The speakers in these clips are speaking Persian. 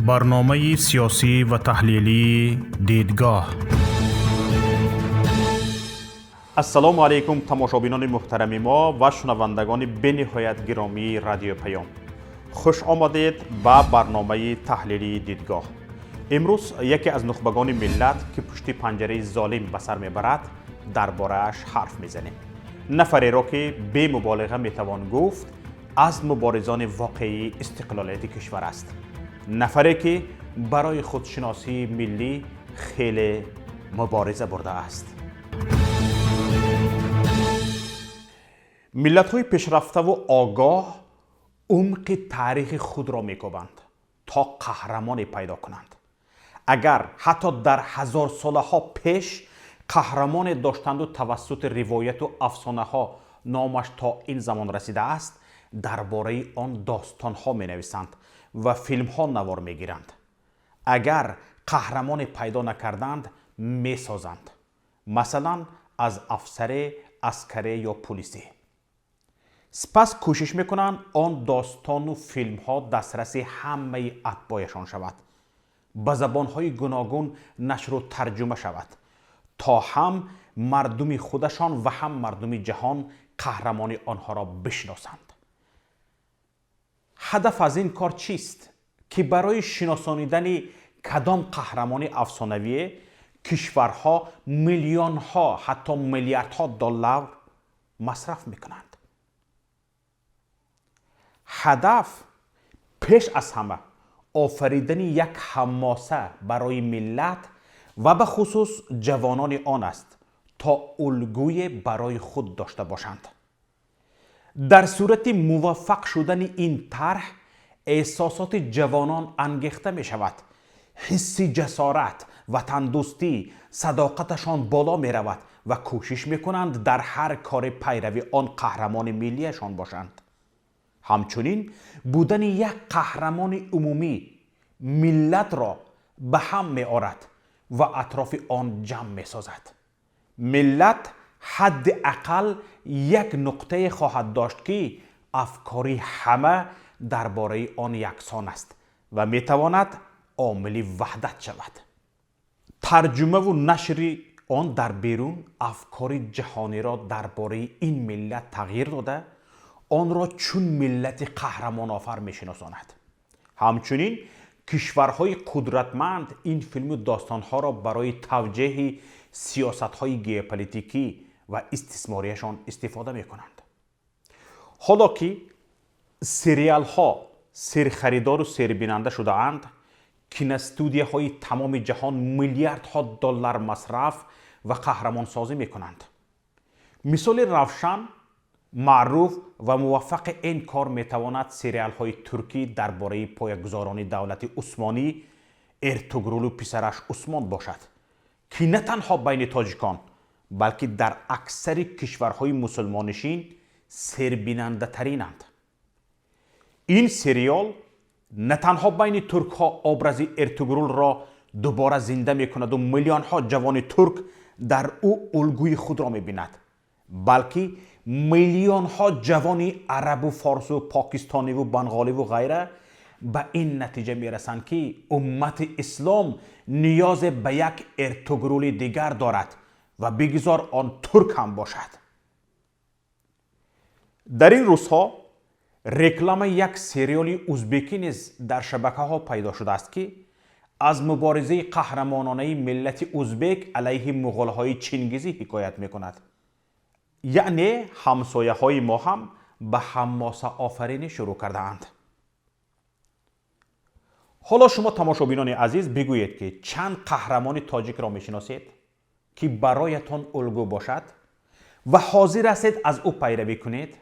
برنامه سیاسی و تحلیلی دیدگاه. السلام علیکم تماشابینان محترم ما و شنوندگان بنهایت گرامی رادیو پیام. خوش آمدید به برنامه تحلیلی دیدگاه. امروز یکی از نخبگان ملت که پشت پنجره ظالم به سر میبرد درباره‌اش حرف میزنیم. نفری را که بی مبالغه میتوان گفت از مبارزان واقعی استقلالیت کشور است. نفری که برای خودشناسی ملی خیلی مبارزه برده است. ملت‌های پیشرفته و آگاه عمق تاریخ خود را می‌کوبند تا قهرمان پیدا کنند. اگر حتی در هزار سالها پیش قهرمان داشتند و توسط روایت و افسانه ها نامش تا این زمان رسیده است، درباره آن داستان ها می نویسند و فیلم ها نوار می گیرند. اگر قهرمان پیدا نکردند می سازند، مثلا از افسر عسکری یا پلیسی. سپس کوشش میکنند آن داستان و فیلم ها دسترسی همه اتباعشان شود، به زبان های گوناگون نشر و ترجمه شود تا هم مردم خودشان و هم مردم جهان قهرمان آنها را بشناسند. هدف از این کار چیست؟ که برای شناسانیدن کدام قهرمان افسانوی کشورها میلیون ها حتی میلیاردها دلار مصرف میکنند. هدف پیش از همه آفریدن یک حماسه برای ملت و به خصوص جوانان آن است تا الگوی برای خود داشته باشند. در صورت موفق شدن این طرح احساسات جوانان انگیخته می شود، حس جسارت و تندرستی صداقتشان بالا می رود و کوشش می کنند در هر کار پیروی آن قهرمان ملیشان باشند. همچنین بودن یک قهرمان عمومی ملت را به هم می آورد و اطراف آن جمع می سازد. ملت حداقل یک نقطه خواهد داشت که افکاری همه درباره آن یکسان است و می تواند عامل وحدت شود. ترجمه و نشر آن در بیرون افکار جهانی را درباره این ملت تغییر داده آن را چون ملت قهرمان آفر می شناساند. همچنین کشورهای قدرتمند این فیلم و داستانها را برای توجیه سیاستهای ژئوپلیتیکی و استثماریشان استفاده می کنند. حالا که سریال ها سرخریدار و سربیننده شده اند، کینوستودیوهای تمام جهان میلیاردها دلار مصرف و قهرمان سازی می کنند. مثال روشن، معروف و موفق این کار می تواند سریال های ترکی درباره پایه‌گذاران دولت عثمانی ارتوگرول و پسرش عثمان باشد که نه تنها بین تاجیکان بلکه در اکثر کشورهای مسلمانشین سربیننده ترینند. این سریال نه تنها بین ترک ها ابراز ارتوگرول را دوباره زنده می کند و میلیون ها جوان ترک در او الگوی خود را می بیند، بلکه میلیون ها جوان عرب و فارس و پاکستانی و بنغالی و غیره به این نتیجه می رسند که امت اسلام نیاز به یک ارتوگرول دیگر دارد و بگذار آن ترک هم باشد. در این روزها رکلام یک سریال ازبکی نیز در شبکه ها پیدا شده است که از مبارزه قهرمانانه ملت ازبک علیه مغول های چینگیزی حکایت می کند. یعنی همسایه های ما هم به حماسه آفرینی شروع کرده اند. حالا شما تماشابینان عزیز بگویید که چند قهرمان تاجیک را میشناسید که برایتان الگو باشد و حاضر هستید از او پیروی کنید؟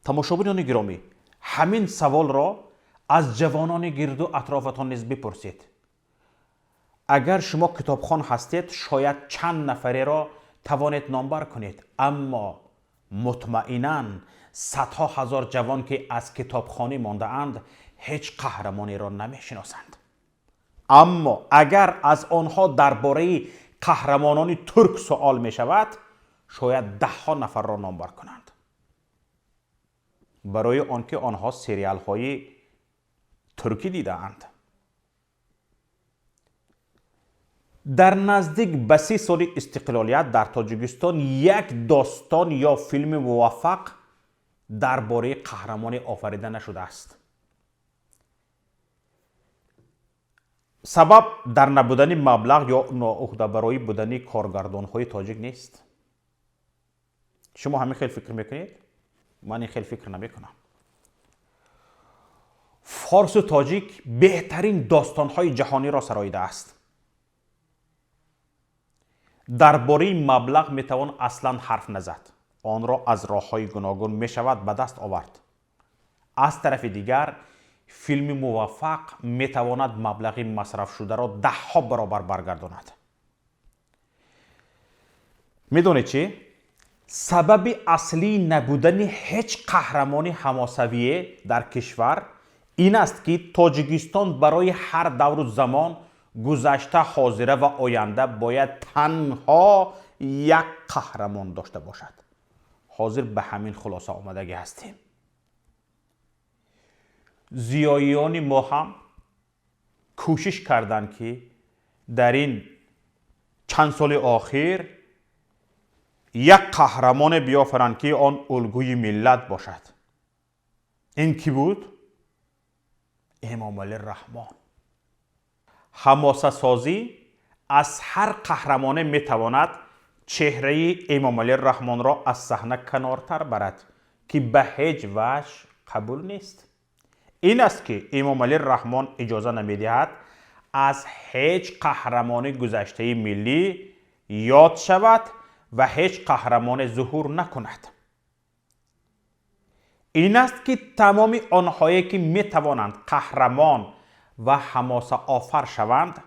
تماشابینان گرامی، همین سوال را از جوانان گرد و اطرافتان نیز بپرسید. اگر شما کتابخوان هستید شاید چند نفره را توانید نامبر کنید، اما مطمئناً صدها هزار جوان که از کتابخانه مانده اند هیچ قهرمانی را نمیشناسند. اما اگر از آنها درباره قهرمانان ترک سوال می شود شاید 10 نفر را نامبر کنند. برای آنکه آنها سریال های ترکی دیدند. در نزدیک به 30 سال استقلالیت در تاجیکستان یک داستان یا فیلم موفق درباره قهرمان آفریده نشده است. سبب در نبودن مبلغ یا ناعهده‌برای بودن کارگردان‌های تاجیک نیست. شما همین خیلی فکر میکنید؟ من این خیلی فکر نمیکنم. فارس و تاجیک بهترین داستان‌های جهانی را سراییده است. درباره مبلغ میتوان اصلا حرف نزد. آن را از راه‌های گوناگون میشود به دست آورد. از طرف دیگر فیلم موفق میتواند مبلغ مصرف شده را 10 برابر برگرداند. میدونید چی؟ سبب اصلی نبودن هیچ قهرمانی حماسویه در کشور این است که تاجیکستان برای هر دور و زمان گذشته، حاضره و آینده باید تنها یک قهرمان داشته باشد. حاضر به همین خلاصه آمدگی هستیم. زیاییان ما هم کوشش کردند که در این چند سال اخیر یک قهرمان بیافرند که آن الگوی ملت باشد. این کی بود؟ امام علی رحمان. حماسه سازی از هر قهرمان میتواند چهره امام علی رحمان را از صحنه کنارتر برد که به هیچ وجه قبول نیست. این است که امام علی رحمان اجازه نمیدهد از هیچ قهرمان گذشته ملی یاد شود و هیچ قهرمان ظهور نکند. این است که تمام آنهایی که میتوانند قهرمان و حماسه آفر شوند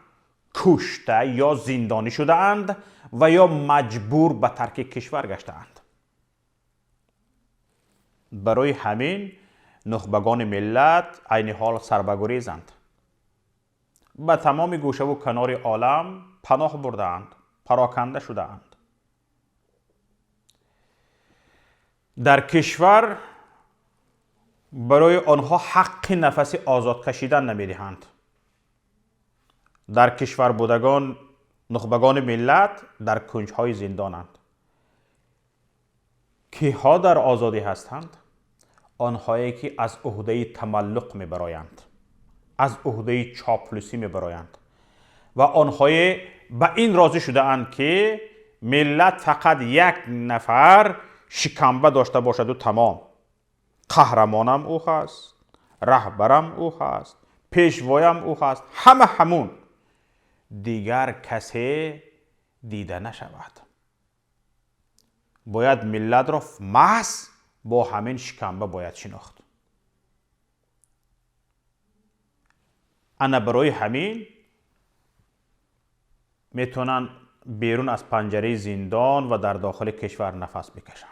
کشته یا زندانی شده اند و یا مجبور به ترک کشور گشته اند. برای همین نخبگان ملت عین حال سربگریزند. به تمام گوشه و کنار عالم پناه برده اند، پراکنده شده اند. در کشور برای آنها حق نفس آزاد کشیدن نمیدهند. در کشور بودگان نخبگان ملت در کنجهای زندانند. کیها در آزادی هستند؟ آنهایی که از عهده تملق میبرایند، از عهده چاپلوسی میبرایند و آنهایی به این راضی شده اند که ملت فقط یک نفر شکمبه داشته باشد و تمام. قهرمانم او هست، رهبرم او هست، پیشوایم او هست، همه همون. دیگر کسی دیده نشود. باید ملت را محض با همین شکمبه باید شناخت. انا برای همین میتونن بیرون از پنجره زندان و در داخل کشور نفس بکشند.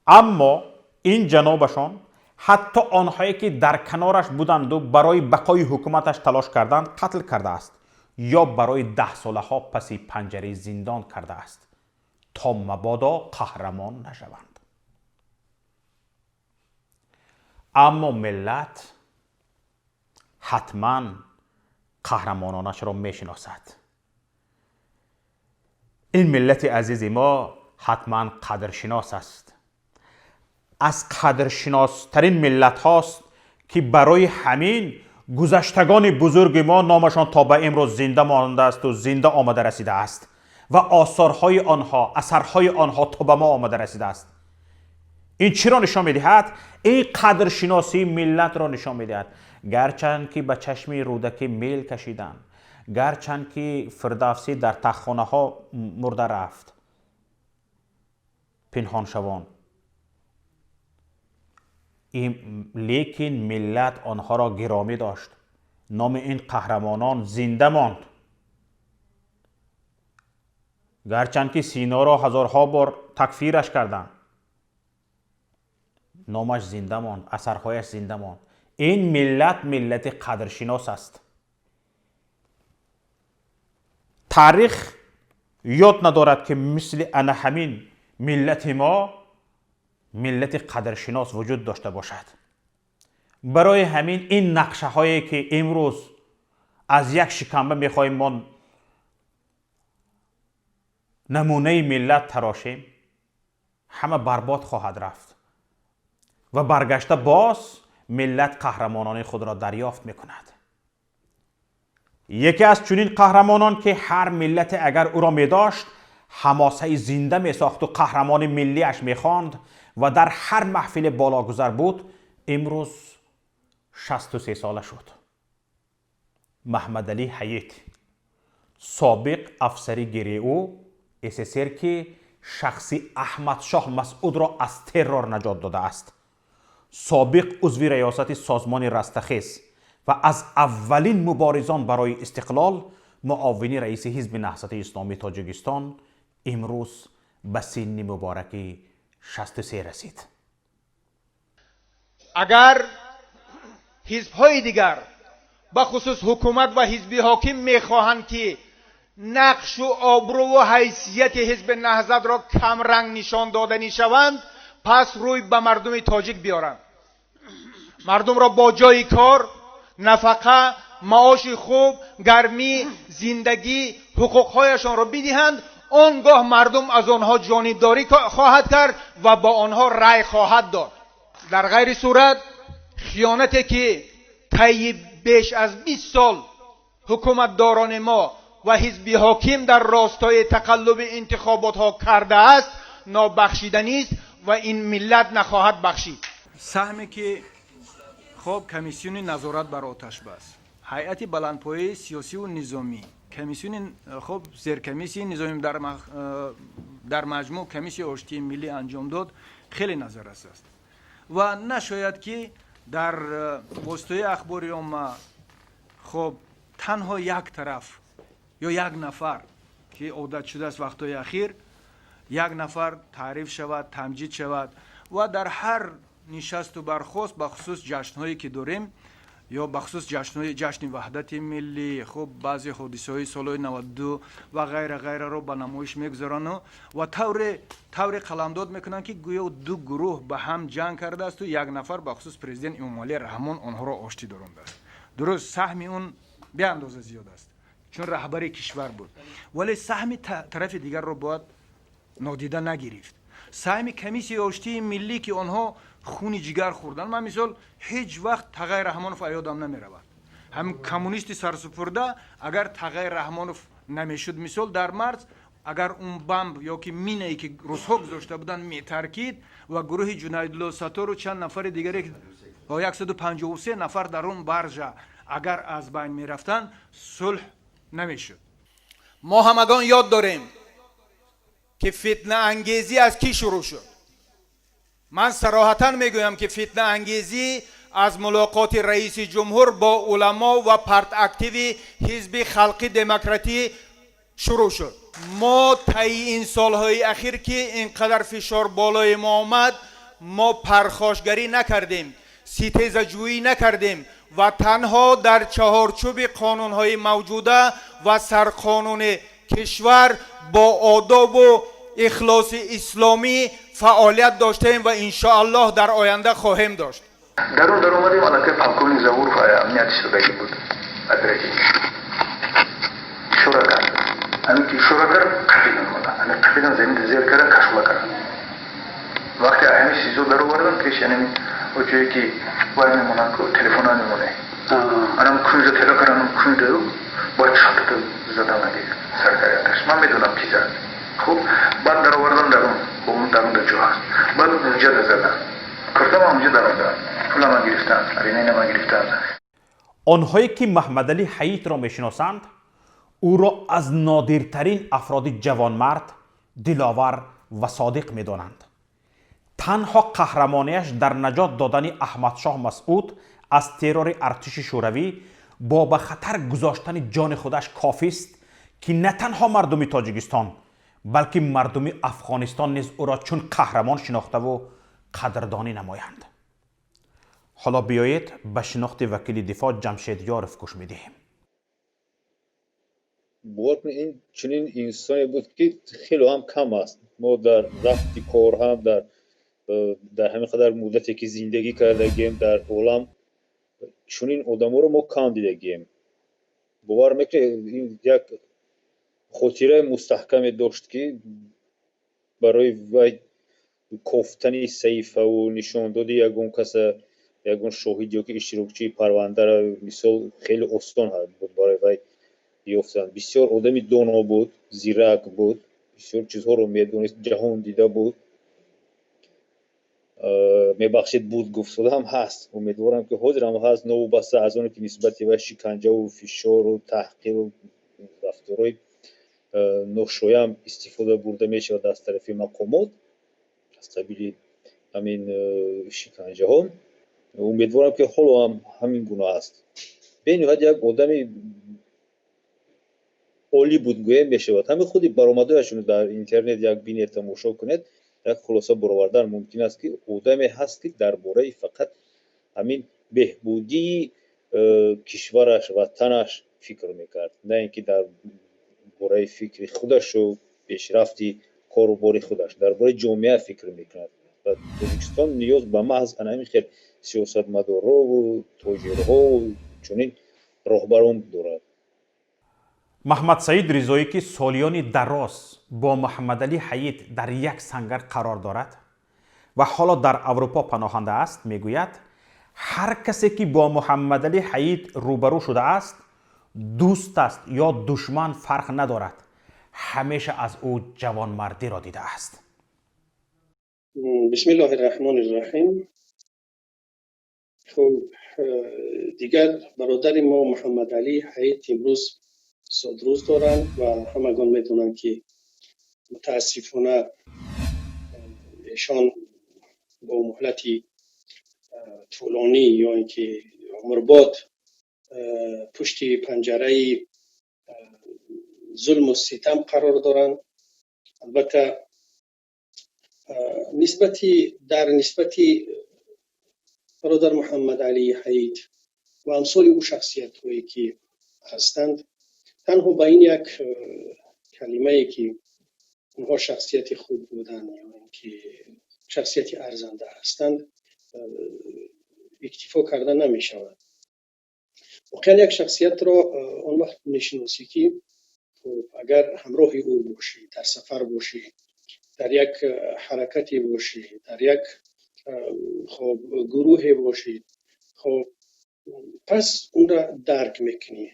اما این جنابشان حتی آنهایی که در کنارش بودند و برای بقای حکومتش تلاش کردند قتل کرده است یا برای 10 ساله ها پس پنجره زندان کرده است تا مبادا قهرمان نشوند. اما ملت حتما قهرمانانش را میشناسد. این ملت عزیز ما حتما قدرشناس است. از قدرشناسترین ملت هاست که برای همین گذشتگان بزرگ ما نامشان تا به امروز زنده مانده است و زنده آمده رسیده است و آثارهای آنها، اثرهای آنها تا به ما آمده رسیده است. این چی را نشان میدهد؟ این قدرشناسی ملت را نشان میدهد. گرچند که به چشم رودک میل کشیدند، گرچند که فردوسی در تخخانه ها مرده رفت پنهان شوان، لیکن ملت آنها را گرامی داشت. نام این قهرمانان زنده ماند. گرچند که سینا را هزارها بار تکفیرش کردند، نامش زنده ماند، اثرهایش زنده ماند. این ملت ملت قدرشناس است. تاریخ یاد ندارد که مثل انا همین ملت ما ملت قدرشناس وجود داشته باشد. برای همین این نقشه هایی که امروز از یک شکمبه میخواهیم ما نمونه ملت تراشیم، همه برباد خواهد رفت و برگشته باز ملت قهرمانان خود را دریافت میکند. یکی از چنین قهرمانان که هر ملت اگر او را می داشت حماسه زنده می ساخت و قهرمان ملیش می خواند و در هر محفل بالاگذر بود، امروز 63 ساله شد. محمد علی حییت، سابق افسری گریو SSR که شخصی احمد شاه مسعود را از ترور نجات داده است. سابق عضو ریاست سازمان رستخیز و از اولین مبارزان برای استقلال، معاون رئیس حزب نهضت اسلامی تاجیکستان، امروز به سن مبارک 63 رسید. اگر حزب‌های دیگر به خصوص حکومت و حزب حاکم میخواهند که نقش و آبرو و حیثیت حزب نهضت را کم رنگ نشان دادنی شوند، پس روی به مردم تاجیک بیارند. مردم را با جای کار، نفقه، معاش خوب، گرمی، زندگی، حقوقهایشان را بدهند. آنگاه مردم از آنها جانبداری خواهد کرد و با آنها رأی خواهد داد. در غیر صورت خیانتی که طی بیش از 20 سال حکومتداران ما و حزب حاکم در راستای تقلب انتخابات ها کرده است نابخشیدنی است و این ملت نخواهد بخشید. سهمی که خب کمیسیون نظارت بر آتش بس، هیئت بلندپایه سیاسی و نظامی، کمیسیون خب زیرکمیسی نظامی در مجموع کمیسی آشتی ملی انجام داد، خیلی نظررس است و نشاید که در وسطای اخبار عامه خب تنها یک طرف یا یک نفر که عادت شده است وقتهای اخیر یک نفر تعریف شود، تمجید شود و در هر نشست و برخاست بخصوص جشنهایی که داریم یا بخصوص جشن وحدت ملی، خب بعضی حادثه های سال 92 و غیره غیره رو به نمایش میگذارن و طور قلمداد میکنن که گویا دو گروه به هم جنگ کرده است و یک نفر بخصوص پرزیدنت امامعلی رحمان آنها را آشتی دارنده است. درست سهم اون به اندازه زیاد است چون رهبر کشور بود، ولی سهم طرف دیگر رو باید نادیده نگرفت. سهم کمیسی آشتی ملی که آنها خون جگر خوردن، من مثال هیچ وقت تقی رحمانوف یادم نمی رود. هم کمونیستی سرسپرده اگر تقی رحمانوف نمیشد مثال در مرز، اگر اون بمب یا که مینه‌ای که روس‌ها گذاشته بودن میترکید و گروه جنیدالله ستار و چند نفر دیگری که با 153 نفر در اون برجه اگر از بین میرفتن صلح نمیشد. ما همگان یاد داریم که فتنه انگیزی از کی شروع شد. من صراحتاً میگویم که فتنه انگیزی از ملاقات رئیس جمهور با علما و پرت اکتیو حزب خلقی دموکراتی شروع شد. ما طی این سالهای اخیر که اینقدر فشار بالای ما آمد، ما پرخاشگری نکردیم، ستیزجویی نکردیم و تنها در چهارچوب قانونهای موجوده و سرقانون کشور با آداب و اخلاص اسلامی فعالیت داشتیم و انشاءالله در آینده خواهیم داشت. در اومدیم علاقه پاکونی زور و امنیت شدگی بود. ادرکی شورا همین که شورا کرد قفیدن مالا همین قفیدن زمین زیر کرد کشولا کرد. وقتی همین سیزو در آوردم پیش یعنی اوجایی که وای میمونن که تلفن ها میمونه منم کنجا تلا کردم کنجا رو باید شاتت زدم نگه سرکاریاتش من میدونم کی زد. خوب بعد در آوردم اون در جا هست بعد اونجا در زدم کردم اونجا در آوردم پولا ما گرفتن رینه ما گرفتن. آنهایی که محمد علی حییت را میشناسند او را از نادرترین افراد جوانمرد، دلاور و صادق میدانند. تنها قهرمانیش در نجات دادن احمد شاه مسعود از ترور ارتش شوروی با به خطر گذاشتن جان خودش کافی است که نه تنها مردم تاجیکستان بلکه مردم افغانستان نیز او را چون قهرمان شناخته و قدردانی نمایند. حالا بیایید به شناخت وکیل دفاع جمشید یارف گوش میدهیم. باور این چنین انسانی بود که خیلی هم کم است. ما در رفت کار هم در در همین قدر مدتی که زندگی کردگیم در عالم چنین آدما رو ما کم دیدگیم. باور میکنید این یک خاطره مستحکم داشت که برای وی کوفتنی صحیفه و نشان دادی یگون کس یگون شاهد یا که اشتراکچی پرونده را مثال خیلی آسان بود برای وی یافتن. بسیار آدمی دانا بود، زیرک بود، بسیار چیزها رو میدونست، جهان دیده بود. میبخشید بود گفتاده هم هست. امیدوارم که حاضر هم هست نو بسته از اون که نسبت به شکنجه و فشار و تحقیر و رفتارهای ناشایم استفاده برده میشه از طرف مقامات از قبیل همین شکنجه ها. امیدوارم که حالا هم همین گونه است. به نهایت یک آدمی عالی بود گویم میشود. همین خودی برآمده‌شون در اینترنت یک بینید تماشا کنید، یک خلاصه برآوردن ممکن است که آدمی هست که درباره فقط همین بهبودی کشورش و تنش فکر میکرد، نه اینکه در باره فکر خودش و پیشرفتی کاروباری خودش درباره جامعه فکر میکرد. و تاجیکستان نیاز به محض همین خیلی سیاستمدارا و تاجرها و چنین راهبران دارد. محمد سعید رضایی که سالیانی دراز با محمد علی حیید در یک سنگر قرار دارد و حالا در اروپا پناهنده است میگوید هر کسی که با محمد علی حیید روبرو شده است دوست است یا دشمن فرق ندارد، همیشه از او جوانمردی را دیده است. بسم الله الرحمن الرحیم. خب دیگر برادر ما محمد علی حیید امروز صدروز دارند و همگان میدونن که متاسفانه ایشان با مهلتی طولانی یا اینکه عمرباد پشت پنجره ظلم و ستم قرار دارند. البته نسبتی برادر محمد علی حیید و امثال او شخصیت هایی که هستند تنها با این یک کلمه ای که اونها شخصیت خوب بودن یا اینکه شخصیت ارزنده هستند اکتفا کردن نمی شود. واقعا یک شخصیت را اون وقت میشناسی که اگر همراه او باشی، در سفر باشی، در یک حرکتی باشی، در یک گروه باشی، خب پس اون را درک میکنی.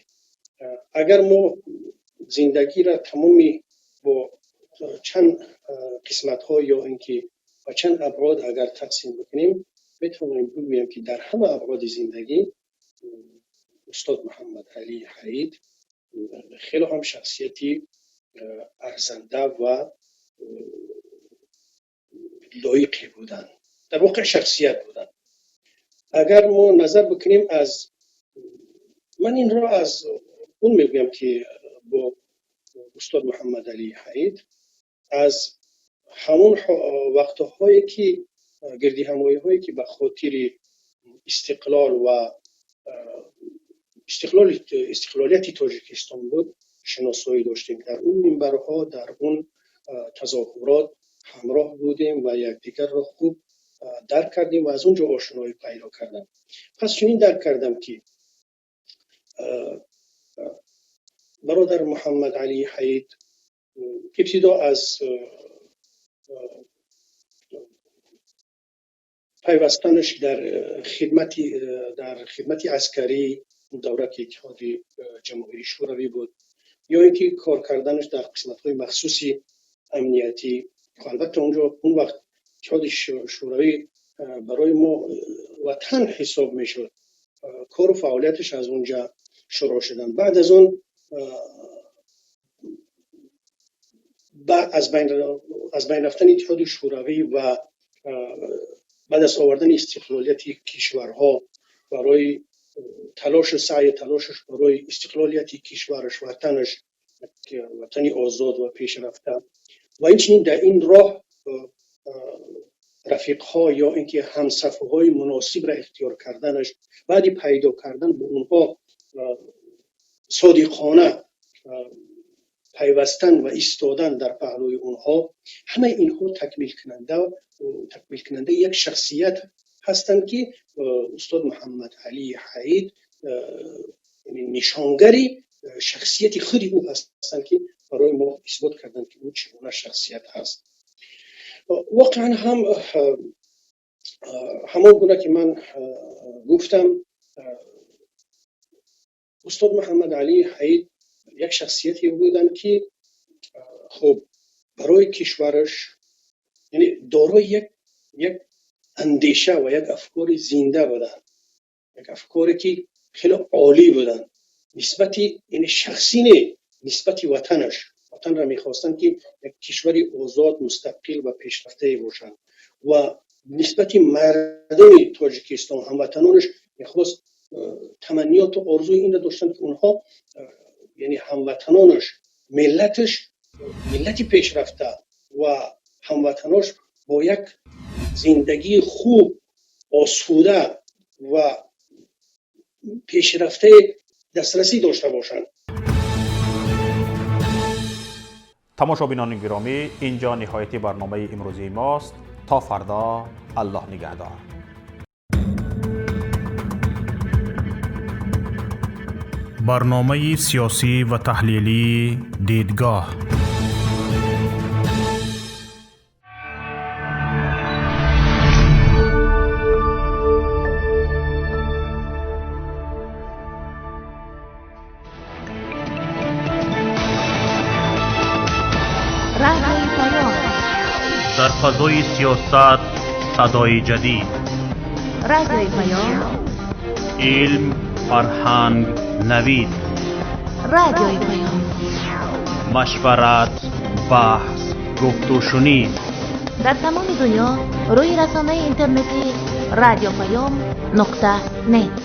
اگر ما زندگی را تمامی با چند قسمت ها یا اینکه با چند ابعاد اگر تقسیم بکنیم میتونیم بگوییم که در همه ابعاد زندگی استاد محمد علی حیید خیلی هم شخصیتی ارزنده و لایقی بودن، در واقع شخصیت بودن. اگر ما نظر بکنیم من این را از اون میگویم که با استاد محمد علی حیید از همون وقتهایی که گردی همایی هایی که به خاطر استقلال و استقلالیت تاجیکستان بود شناسایی داشتیم. در اون منبرها، در اون تظاهرات همراه بودیم و یکدیگر را خوب درک کردیم و از اونجا آشنایی پیدا کردم. پس چنین درک کردم که برادر محمد علی حیید ابتدا از پیوستنش در خدمت عسکری دوره که اتحاد جماهیری شوروی بود یا اینکه کار کردنش در قسمت‌های مخصوصی امنیتی. البته اون وقت اتحاد شوروی برای ما وطن حساب میشد. کار و فعالیتش از اونجا شروع شدن. بعد از اون از بین رفتن اتحاد شوروی و بعد از آوردن استقلالیت کشورها برای تلاشش برای استقلالیت کشورش وطنش وطنی آزاد و پیشرفته و اینچنین در این راه رفیقها یا اینکه همصفهای مناسب را اختیار کردنش بعدی پیدا کردن به اونها صادقانه پیوستن و ایستادن در پهلوی اونها، همه اینها تکمیل کننده یک شخصیت هستند که استاد محمد علی حید نشانگری شخصیت خودی او هستند که برای ما اثبات کردند که او چگونه شخصیت هست. واقعا همون گونه که من گفتم، استاد محمد علی حید یک شخصیتی بودند که خب برای کشورش یعنی دارای یک اندیشه و یک افکار زنده بودند، یک افکاری که خیلی عالی بودند نسبتی، یعنی شخصی نه، نسبتی وطن را میخواستند که یک کشوری آزاد مستقل و پیشرفته باشند و نسبتی مردم تاجیکستان هموطنانش میخواست تمنیات و آرزوی این داشتند که اونها یعنی هموطنانش ملتی پیشرفته و هموطناش با یک زندگی خوب، آسوده و پیشرفته دسترسی داشته باشند. تماشابینان گرامی، اینجا نهایت برنامه امروزی ماست. تا فردا، الله نگهدار. برنامه سیاسی و تحلیلی دیدگاه. در فضای سیاست صدای جدید. رادیوی پیام. علم، فرهنگ، نوید. رادیوی پیام. مشورت، بحث، گفت و شنید. در تمام دنیا روی رسانه اینترنتی رادیو پیام .net